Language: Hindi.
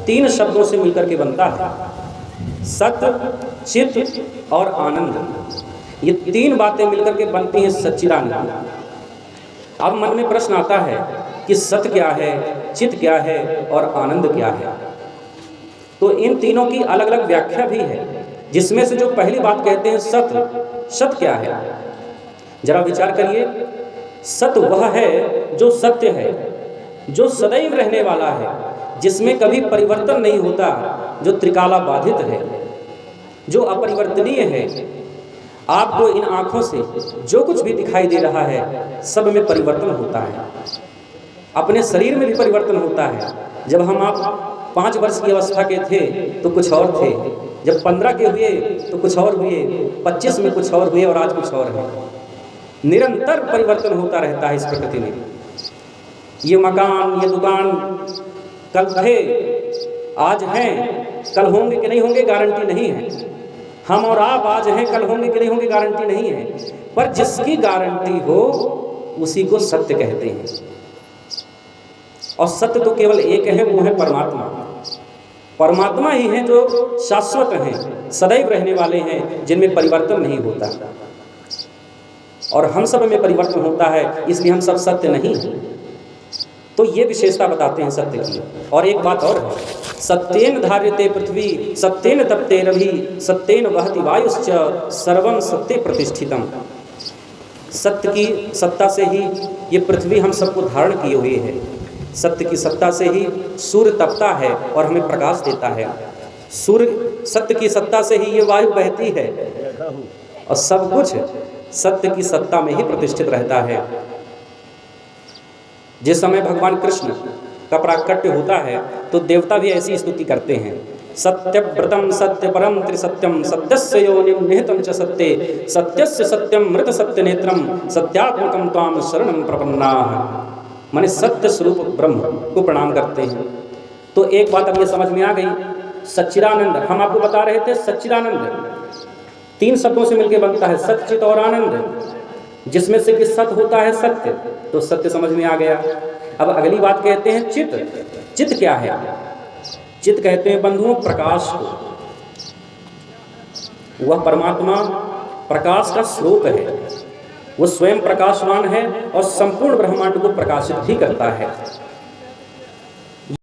तीन शब्दों से मिलकर के बनता है। सत, चित और आनंद, ये तीन बातें मिलकर के बनती हैं सच्चिदानंद। अब मन में प्रश्न आता है कि सत क्या है, चित क्या है और आनंद क्या है। तो इन तीनों की अलग अलग व्याख्या भी है, जिसमें से जो पहली बात कहते हैं सत, सत क्या है, जरा विचार करिए। सत वह है जो सत्य है, जो सदैव रहने वाला है, जिसमें कभी परिवर्तन नहीं होता, जो त्रिकाला बाधित है, जो अपरिवर्तनीय है। आपको इन आँखों से जो कुछ भी दिखाई दे रहा है सब में परिवर्तन होता है। अपने शरीर में भी परिवर्तन होता है। जब हम आप 5 वर्ष की अवस्था के थे तो कुछ और थे, जब 15 के हुए तो कुछ और हुए, 25 में कुछ और हुए और आज कुछ और है। निरंतर परिवर्तन होता रहता है इस प्रकृति में। ये मकान, ये दुकान कल थे, आज हैं, कल होंगे कि नहीं होंगे गारंटी नहीं है। हम और आप आज हैं, कल होंगे कि नहीं होंगे गारंटी नहीं है। पर जिसकी गारंटी हो उसी को सत्य कहते हैं। और सत्य तो केवल एक है, वो है परमात्मा। परमात्मा ही है जो शाश्वत हैं, सदैव रहने वाले हैं, जिनमें परिवर्तन नहीं होता। और हम सब में परिवर्तन होता है, इसलिए हम सब सत्य नहीं हैं। तो ये विशेषता बताते हैं सत्य की। और एक बात और है, सत्येन धार्यते पृथ्वी, सत्येन तप्ते रवि, सत्येन वहति वायुश्च, सर्वं सत्ये प्रतिष्ठितम। सत्य की सत्ता से ही ये पृथ्वी हम सबको धारण किए हुए है। सत्य की सत्ता से ही सूर्य तपता है और हमें प्रकाश देता है। सूर्य, सत्य की सत्ता से ही ये वायु बहती है और सब कुछ सत्य की सत्ता में ही प्रतिष्ठित रहता है। जिस समय भगवान कृष्ण का प्राकट्य होता है तो देवता भी ऐसी स्तुति करते हैं। सत्यव्रतम सत्य परम त्रिसत्यम, सत्यस्य योनिम निहितम च सत्ये, सत्यस्य सत्यम मृत सत्य नेत्रम, सत्यात्मकम त्वाम शरणम प्रपन्नाः। माने सत्य स्वरूप ब्रह्म को प्रणाम करते हैं। तो एक बात अब ये समझ में आ गई, सच्चिदानंद। हम आपको बता रहे थे सच्चिदानंद 3 शब्दों से मिलकर बनता है, सत, चित और आनंद, जिसमें से कि सत होता है सत्य। तो सत्य समझ में आ गया। अब अगली बात कहते हैं चित। चित क्या है? चित कहते हैं बंधुओं प्रकाश को। वह परमात्मा प्रकाश का स्रोत है, वो स्वयं प्रकाशवान है और संपूर्ण ब्रह्मांड को प्रकाशित भी करता है।